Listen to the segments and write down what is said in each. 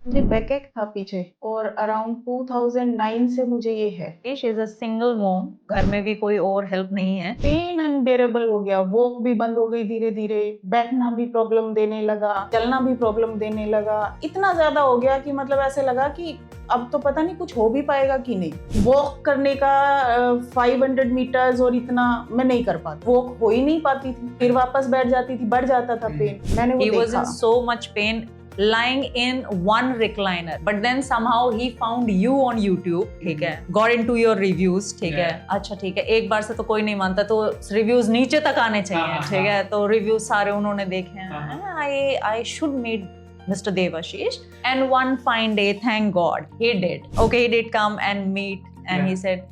मुझे बैकएक था पीछे और अराउंड 2009 से मुझे ये है। She is a single mom, घर में भी कोई और हेल्प नहीं है। पेन अनबेरेबल हो गया, वॉक भी बंद हो गई धीरे धीरे, बैठना भी प्रॉब्लम देने लगा, चलना भी प्रॉब्लम देने लगा। इतना ज्यादा हो गया कि मतलब ऐसे लगा कि अब तो पता नहीं कुछ हो भी पाएगा कि नहीं। वॉक करने का 500 मीटर्स और इतना मैं नहीं कर पाती, वॉक हो ही नहीं पाती थी, फिर वापस बैठ जाती थी, बढ़ जाता था पेन। मैंने वो He was देखा। in so much pain lying in one recliner, but then somehow he found you on YouTube, ठीक है, got into your reviews, ठीक है, अच्छा ठीक है, एक बार से तो कोई नहीं मानता, तो रिव्यूज नीचे तक आने चाहिए, ठीक है, तो रिव्यूज सारे उन्होंने देखे हैं। I should meet Mr. Devashish, and one fine day, thank God, he did. Okay, he did come and meet, and he said,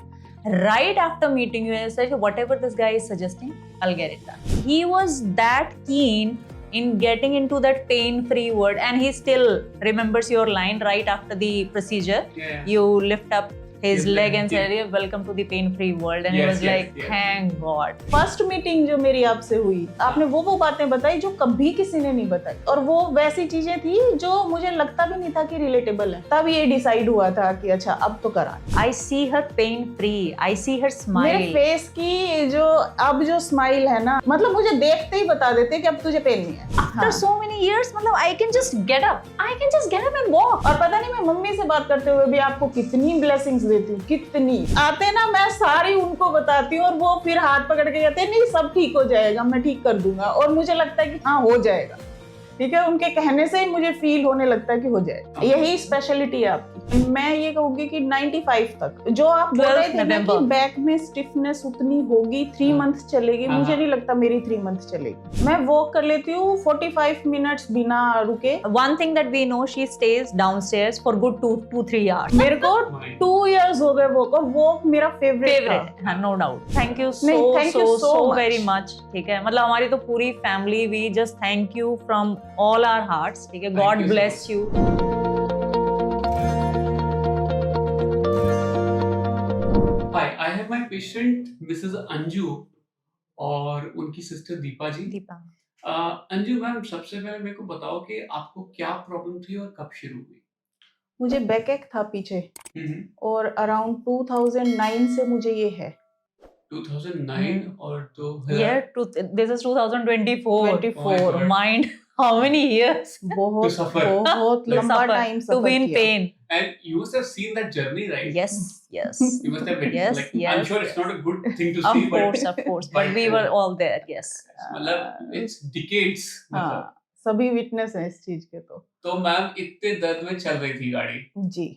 right after meeting you, he said, whatever this guy is suggesting, I'll get it done. He was that keen in getting into that pain-free word, and he still remembers your line right after the procedure. You lift up his leg and said, welcome to the pain-free world, and he was like, thank God. First meeting जो मेरी आपसे हुई, आपने वो बातें बताई जो कभी किसी ने नहीं बताई, और वो वैसी चीजें थी जो मुझे लगता भी नहीं था कि रिलेटेबल है। तब ये डिसाइड हुआ था कि अच्छा अब तो करा। I see her pain-free, I see her smile. मेरे फेस की जो स्माइल है ना, मतलब मुझे देखते ही बता देते कि अब तुझे पेन नहीं है। After so many years, मतलब I can just get up and walk. और पता नहीं मैं मम्मी से बात करते हुए भी आपको कितनी ब्लेसिंग्स देती हूँ, कितनी आते ना, मैं सारी उनको बताती हूँ और वो फिर हाथ पकड़ के कहते हैं नहीं सब ठीक हो जाएगा, मैं ठीक कर दूंगा, और मुझे लगता है कि हाँ हो जाएगा, ठीक है। उनके कहने से ही मुझे फील होने लगता है कि हो जाएगा। यही स्पेशलिटी है आपकी। मैं ये कहूंगी कि 95 तक जो आप बोल रहे थे ना कि बैक में स्टिफनेस उतनी होगी, 3 मंथ चलेगी, मुझे नहीं लगता मेरी 3 मंथ चलेगी। मैं वॉक कर लेती हूँ 45 मिनट्स बिना रुके। One thing that we know, she stays downstairs for good 2-3 hours. मेरे को 2 years हो गए वॉक, और वॉक मेरा फेवरेट हाँ, no doubt. Thank you so very much. ठीक है, मतलब हमारी तो पूरी family, we just thank you from all our hearts, ठीक है, God bless you. Hi, I have my patient Mrs. Anju और उनकी सिस्टर दीपा जी। दीपा, अंजू मैम, सबसे पहले मेरे को बताओ कि आपको क्या प्रॉब्लम थी और कब शुरू हुई? मुझे बैकएक था पीछे और अराउंड 2009 से मुझे ये है। 2009 और तो this is 2024. Mind how many years बहुत लंबा time to be in pain. And you must have seen that journey, right? Yes. You must have witnessed, like, I'm sure it's not a good thing to see, Of course, but we were all there. Yes. मतलब it's decades. हाँ, सभी witness हैं इस चीज के। तो ma'am इतने दर्द में चल रही थी गाड़ी जी,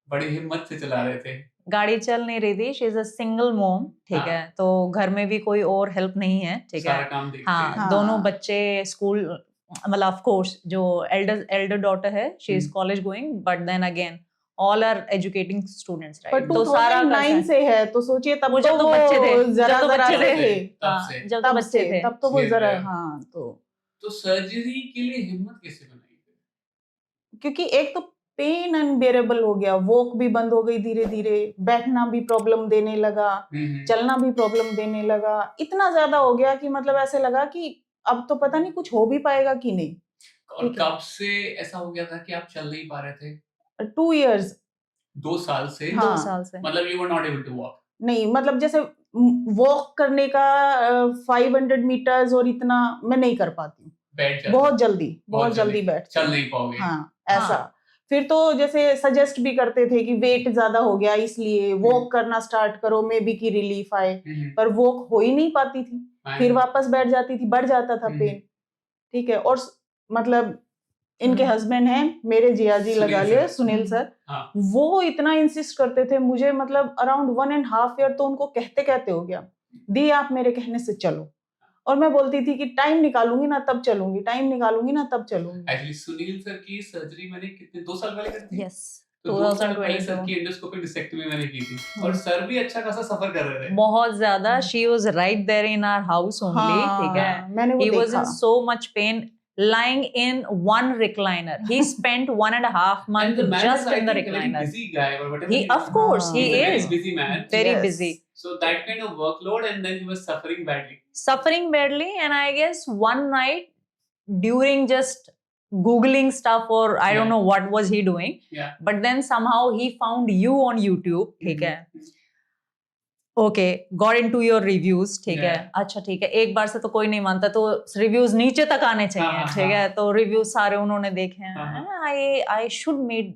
बड़ी हिम्मत से चला रहे थे। गाड़ी चल नहीं रही थी, she is a single mom, ठीक है, तो घर में भी कोई और हेल्प नहीं है, ठीक है, सारा काम देखते हैं। हाँ, दोनों बच्चे स्कूल, मतलब ऑफ कोर्स जो एल्डर डॉटर है, she is college going, but then again all are educating students, right? तो 2009 से है, तो सोचिए तब तो वो बच्चे थे, जरा जब तो जरा बच्चे थे, जब तो बच्चे थे, तब तो वो जरा, हाँ, तो सर्जरी के लिए हिम्मत कैसे बनाई? क्योंकि एक तो पेन अनबेरेबल हो गया, वॉक भी बंद हो गई धीरे धीरे, बैठना भी प्रॉब्लम देने लगा, चलना भी प्रॉब्लम देने लगा। इतना ज्यादा हो गया कि मतलब ऐसे लगा कि अब तो पता नहीं कुछ हो भी पाएगा कि नहीं। और कब से ऐसा हो गया था कि आप चल नहीं पा रहे थे? 2 years। 2 साल से? हाँ, 2 साल से। मतलब you were not able to walk? नहीं, मतलब जैसे वॉक करने का 500 मीटर्स और इतना मैं नहीं कर पाती, बहुत जल्दी बैठ चल नहीं पाओगे। हाँ, ऐसा। फिर तो जैसे सजेस्ट भी करते थे कि वेट ज्यादा हो गया इसलिए वॉक करना स्टार्ट करो, मे बी की रिलीफ आए, पर वॉक हो ही नहीं पाती थी, फिर वापस बैठ जाती थी, बढ़ जाता था पेन, ठीक है। और मतलब इनके हस्बैंड हैं मेरे जिया जी, लगा लिए सुनील सर, वो इतना इंसिस्ट करते थे मुझे, मतलब अराउंड 1.5 year तो उनको कहते कहते हो गया, दी आप मेरे कहने से चलो, और मैं बोलती थी कि टाइम निकालूंगी ना तब चलूंगी, टाइम निकालूंगी ना तब चलूंगी। एक्चुअली सुनील सर की सर्जरी मैंने कितने 2 साल पहले करी थी। यस, तो 2 साल पहले सर की एंडोस्कोपिक डिसेक्टोमी मैंने की थी, और सर भी अच्छा खासा सफर कर रहे थे, बहुत ज्यादा। She was right there in our house only, ठीक है, मैंने वो ही वाज देखा। In so much pain lying in one recliner. He spent 1.5 months just in the recliner. Busy guy or whatever. He, of course, he is very busy man. Very busy. So that kind of workload, and then he was suffering badly. And I guess one night during just googling stuff, or I don't Yeah. know what was he doing. Yeah. But then somehow he found you on YouTube. ठीक है. Okay, got into your reviews, ठीक है. अच्छा ठीक है, एक बार से तो कोई नहीं मानता, तो रिव्यूज नीचे तक आने चाहिए, ठीक है. तो रिव्यूज सारे उन्होंने देखे हैं. I should meet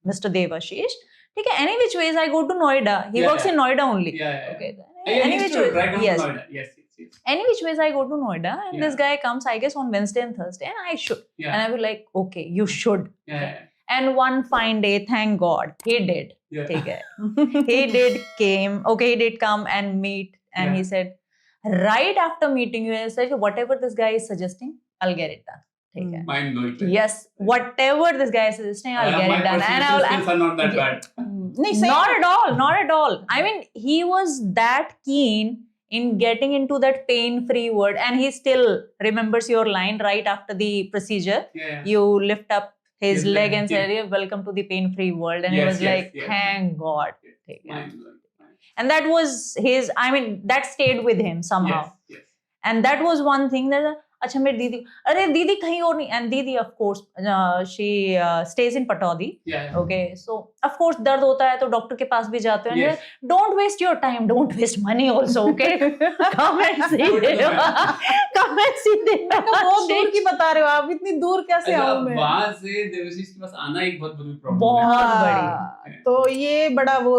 Mister Devashish, ठीक है. Any which ways I go to Noida. He works in Noida only. Okay, any which ways, yes. Any which ways I go to Noida, and this guy comes, I guess, on Wednesday and Thursday, and I should. And I was like, okay, you should. And one fine day, thank God, he did. ठीक है. He did come and meet, and he said, right after meeting you, he said, whatever this guy is suggesting, I'll get it done. ठीक है. Mind blowing. Yes, whatever this guy is suggesting, I'll get it done. And I will. Are not that bad. Not at all. Not at all. I mean, he was that keen in getting into that pain-free word, and he still remembers your line right after the procedure. You lift up his leg and said, welcome to the pain-free world, and he was like, thank God. And that was his, I mean, that stayed with him somehow. And that was one thing that, अच्छा मेरी दीदी, अरे दीदी कहीं और नहीं, and दीदी of course she stays in Pataudi. Okay, so of course दर्द होता है तो डॉक्टर के पास भी जाते हैं. Don't waste your time, don't waste money also, okay? Come and see them. बहुत दूर की बता रहे हो आप, इतनी दूर कैसे आऊं मैं? वहाँ से देवाशीष के पास आना एक बहुत बड़ी प्रॉब्लम है. बहुत बड़ी. तो ये बड़ा वो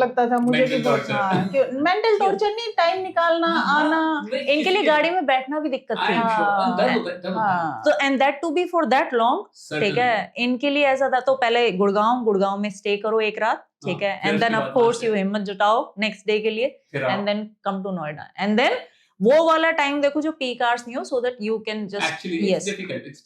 लगता था मुझे कि मेंटल टॉर्चर नहीं, टाइम निकालना आना. इनके लिए गाड़ी में बैठना भी दिक्कत थी. तो and that too be for that long, ठीक है. इनके लिए ऐसा था, तो पहले गुड़गांव में स्टे करो एक रात, ठीक है. And then of course you हिम्मत जुटाओ नेक्स्ट डे के लिए, and then come to Noida. And then वो वाला टाइम देखो जो पीक आवर्स नहीं हो, so that you can just actually yes, it's difficult. It's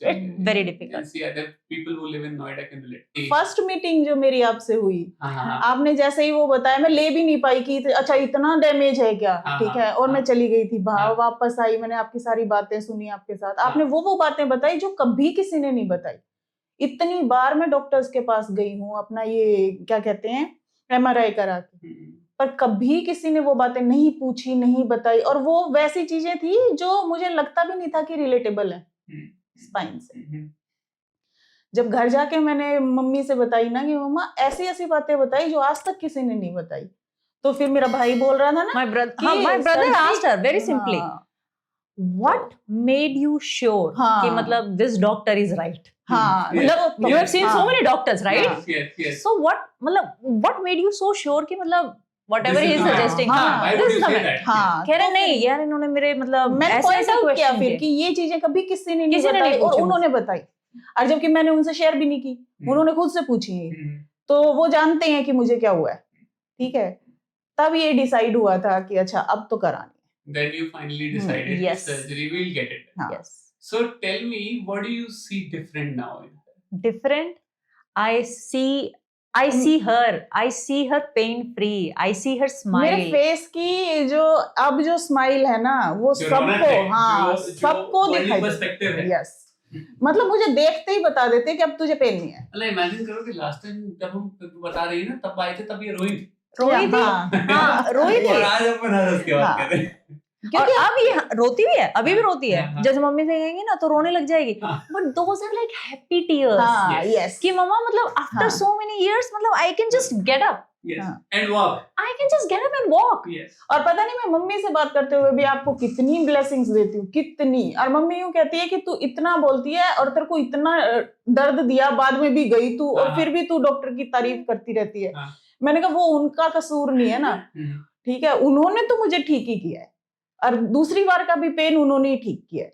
very difficult. See, other people who live in Noida can relate. First meeting जो मेरी आपसे हुई, आपने जैसे ही वो बताया, मैं ले भी नहीं पाई कि अच्छा इतना डैमेज है क्या, ठीक है. और मैं चली गई थी, वापस आई, मैंने आपकी सारी बातें सुनी आपके साथ. आपने वो बातें बताई जो कभी किसी ने नहीं बताई. इतनी बार मैं डॉक्टर्स के पास गई हूँ अपना ये क्या कहते हैं MRI करा के, पर कभी किसी ने वो बातें नहीं पूछी, नहीं बताई. और वो वैसी चीजें थी जो मुझे लगता भी नहीं था कि रिलेटेबल है स्पाइन से. जब घर जाके मैंने मम्मी से बताई ना कि मम्मा ऐसी ऐसी बातें बताई जो आज तक किसी ने नहीं बताई, तो फिर मेरा भाई बोल रहा था ना, my brother asked her very simply, what made you sure कि मतलब this doctor is right. हाँ, मतलब you have seen so many doctors, right? Yes. So what made you so sure कि मतलब whatever he is suggesting, this is the man. कह रहे नहीं यार, इन्होंने मेरे मतलब मैंने पॉइंट आउट किया फिर कि ये चीजें कभी किसी ने नहीं बताई और उन्होंने बताई, और जबकि मैंने उनसे शेयर भी नहीं की, उन्होंने खुद से पूछी है, तो वो जानते हैं कि मुझे क्या हुआ है, ठीक है. तब ये डिसाइड हुआ था कि अच्छा अब तो करानी है. Then you finally decided surgery will get it. Yes. So tell me, what do you see different now? Different? I see her pain free. I see her smile. मेरे फेस की जो स्माइल है ना, वो सबको दिखाई देती है. यस, मतलब मुझे देखते ही बता देते कि अब तुझे पेन नहीं है. मतलब इमेजिन करो कि लास्ट टाइम जब हम बता रही है ना, तब आए थे, तब ये रोई थी. और आज अपन हंस के बात कर रहे हैं. क्योंकि अब ये रोती भी है, अभी भी रोती है. जब मम्मी से कहेंगी ना तो रोने लग जाएगी, but those are like happy tears. Yes, कि मम्मा मतलब आफ्टर सो मेनी इयर्स मतलब I can just get up and walk. I can just get up and walk. और पता नहीं मैं मम्मी से बात करते हुए भी आपको कितनी ब्लेसिंग्स देती हूँ, कितनी. और मम्मी यूं कहती है कि तू इतना बोलती है और तेरे को इतना दर्द दिया, बाद में भी गई तू और फिर भी तू डॉक्टर की तारीफ करती रहती है. मैंने कहा वो उनका कसूर नहीं है ना, ठीक है, उन्होंने तो मुझे ठीक ही किया है, और दूसरी बार का भी पेन उन्होंने ही ठीक किया है.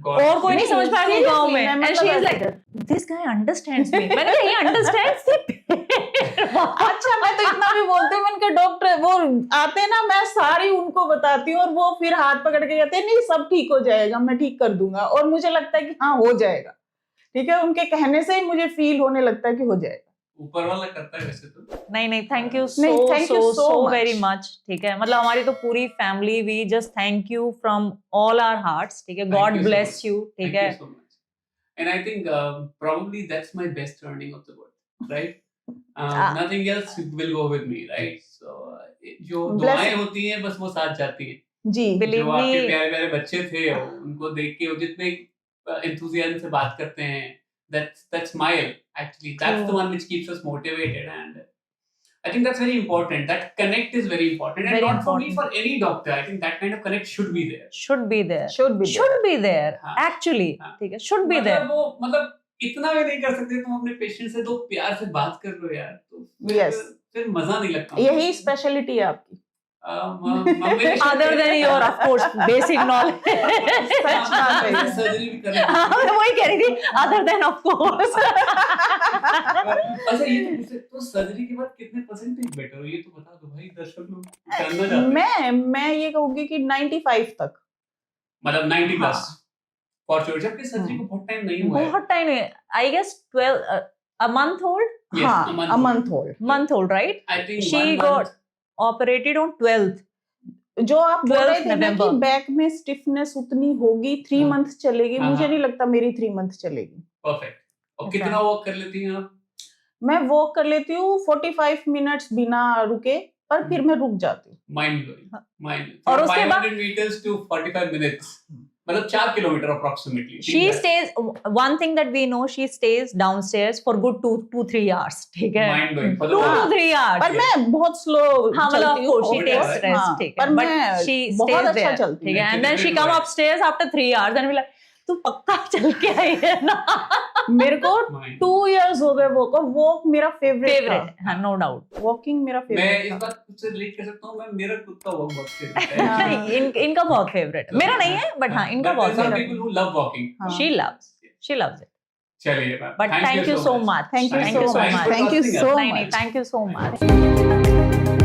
और कोई नहीं समझ पाएगा गांव में. And she is like, this guy understands me. मैंने कहा ही अंडरस्टैंड्स द. अच्छा, मैं तो इतना भी बोलती हूँ, मैंने कहा डॉक्टर वो आते ना, मैं सारी उनको बताती हूँ और वो फिर हाथ पकड़ के कहते हैं नहीं सब ठीक हो जाएगा, मैं ठीक कर दूंगा. और मुझे लगता है कि हाँ हो जाएगा, ठीक है. उनके कहने से ही मुझे फील होने लगता है कि हो जाएगा. ऊपर वाला करता है वैसे तो. नहीं thank you so very much. ठीक है, मतलब हमारी तो पूरी family, we just thank you from all our hearts. ठीक है, गॉड ब्लेस यू. ठीक है, and I think probably that's my best earning of the world, right? Nothing else will go with me, right? So जो दुआएं होती हैं बस वो साथ जाती हैं जी. जो आपके प्यारे प्यारे बच्चे थे, उनको देख के जितने एंथुसियाज्म से बात करते हैं, That's smile actually. That's the one which keeps us motivated, and I think that's very important. That connect is very important, and Very not for me, important. for any doctor. I think that kind of connect should be there. should be there should be should be there हाँ. actually हाँ. ठीक है should be there वो मतलब इतना भी नहीं कर सकते तुम अपने पेशेंट से, तो प्यार से बात कर लो यार, तो Yes. फिर मजा नहीं लगता। यही स्पेशलिटी है आपकी। other than your of course basic knowledge सच बात है। सर्जरी भी कर हाँ, मैं वही कह रही थी other than of course अच्छा, ये तो मुझसे तो सर्जरी के बाद कितने परसेंटेज बेटर हो, ये तो बता दो भाई, दर्शक लोग जानना चाहते हैं। मैं ये कहूंगी कि 95 तक। मतलब 90 प्लस हाँ। फॉर श्योर, जबकि सर्जरी को बहुत टाइम नहीं हुआ है। बहुत time I guess 12 a month old Yes, हाँ, a a month old। month old right I think she 1 got month। operated on 12th जो आप बोल 12th रहे थे ना कि November। बैक में स्टिफनेस उतनी होगी 3 हाँ। मंथ चलेगी, हाँ, मुझे हाँ। नहीं लगता मेरी 3 मंथ चलेगी। परफेक्ट। और Okay। कितना वॉक कर लेती हैं आप? मैं वॉक कर लेती हूँ 45 मिनट्स बिना रुके, पर फिर मैं रुक जाती हूँ। Mind blowing, mind. और उसके बाद 500 meters to 45 minutes, मतलब 4 kilometre approximately. she stays one thing that we know she stays downstairs for good 2-3 hours ठीक है mind blowing for 2 the to 3 hours पर मैं बहुत स्लो हाँ मतलब of चलती course she हूँ। takes हाँ, rest ठीक है पर but मैं she बहुत stays अच्छा there चलती ठीक हूँ। है and then she come upstairs after 3 hours and we like तू पक्का चल के आई है ना मेरे को माइंड। 2 years हो गए वॉक, और वॉक मेरा फेवरेट फेवरेट हाँ नो डाउट वॉकिंग मेरा मैं फेवरेट इस था। बात से रिलेट कर सकता हूँ, मैं मेरा खुद का वॉक बहुत फेवरेट है। हाँ। इनका बहुत फेवरेट मेरा नहीं है बट हाँ इनका बहुत some favourite people who love walking। हाँ। she loves it चलिए ma'am, but thank you so much Thank you Thank so you so much। much। Thank you Thank you so नहीं much। thank you so much